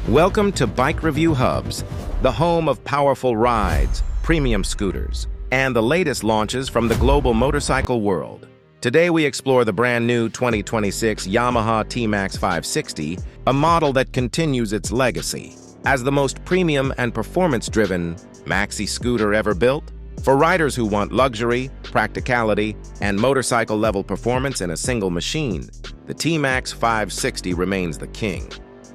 Welcome to Bike Review Hubs, the home of powerful rides, premium scooters, and the latest launches from the global motorcycle world. Today we explore the brand new 2026 Yamaha T-MAX 560, a model that continues its legacy as the most premium and performance-driven Maxi scooter ever built. For riders who want luxury, practicality, and motorcycle-level performance in a single machine, the T-MAX 560 remains the king.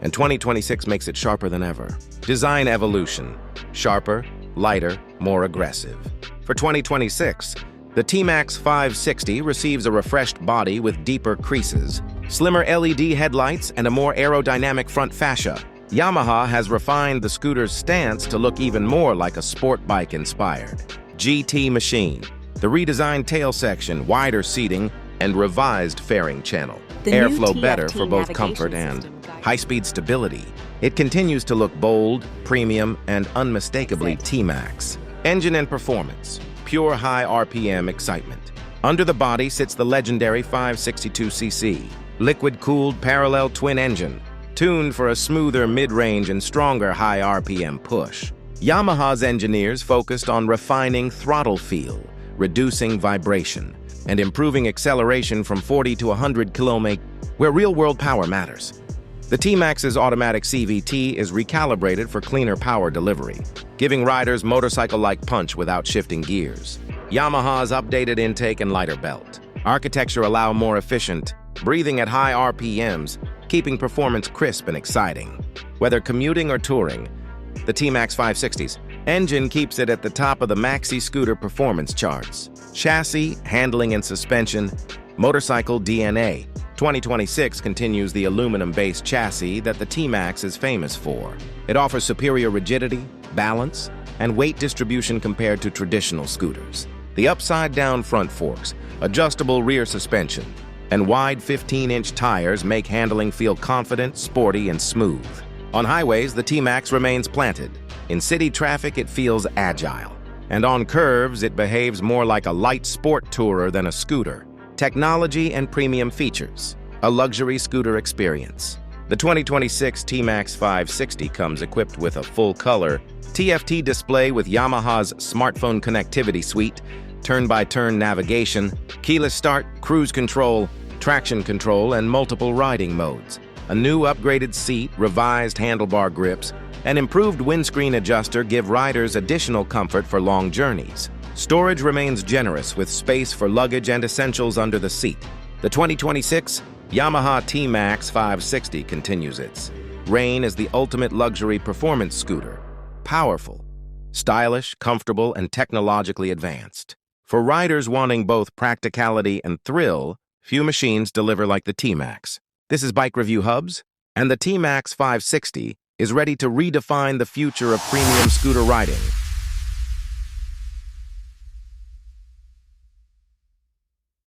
And 2026 makes it sharper than ever. Design evolution. Sharper, lighter, more aggressive. For 2026, the T-MAX 560 receives a refreshed body with deeper creases, slimmer LED headlights, and a more aerodynamic front fascia. Yamaha has refined the scooter's stance to look even more like a sport bike-inspired GT machine. The redesigned tail section, wider seating, and revised fairing channel. Airflow better for both comfort and high-speed stability. It continues to look bold, premium, and unmistakably T-MAX. Engine and performance. Pure high RPM excitement. Under the body sits the legendary 562cc, liquid-cooled parallel twin engine, tuned for a smoother mid-range and stronger high RPM push. Yamaha's engineers focused on refining throttle feel, reducing vibration, and improving acceleration from 40 to 100 km, where real-world power matters. The T-MAX's automatic CVT is recalibrated for cleaner power delivery, giving riders motorcycle-like punch without shifting gears. Yamaha's updated intake and lighter belt architecture allow more efficient breathing at high RPMs, keeping performance crisp and exciting. Whether commuting or touring, the T-MAX 560's engine keeps it at the top of the Maxi scooter performance charts. Chassis, handling, and suspension, motorcycle DNA. 2026 continues the aluminum-based chassis that the T-MAX is famous for. It offers superior rigidity, balance, and weight distribution compared to traditional scooters. The upside-down front forks, adjustable rear suspension, and wide 15-inch tires make handling feel confident, sporty, and smooth. On highways, the T-MAX remains planted. In city traffic, it feels agile. And on curves, it behaves more like a light sport tourer than a scooter. Technology and premium features. A luxury scooter experience. The 2026 T-MAX 560 comes equipped with a full-color TFT display with Yamaha's smartphone connectivity suite, turn-by-turn navigation, keyless start, cruise control, traction control, and multiple riding modes. A new upgraded seat, revised handlebar grips, and improved windscreen adjuster give riders additional comfort for long journeys. Storage remains generous with space for luggage and essentials under the seat. The 2026 Yamaha T-MAX 560 continues its reign as the ultimate luxury performance scooter. Powerful, stylish, comfortable, and technologically advanced. For riders wanting both practicality and thrill, few machines deliver like the T-MAX. This is Bike Review Hubs, and the T-MAX 560 is ready to redefine the future of premium scooter riding.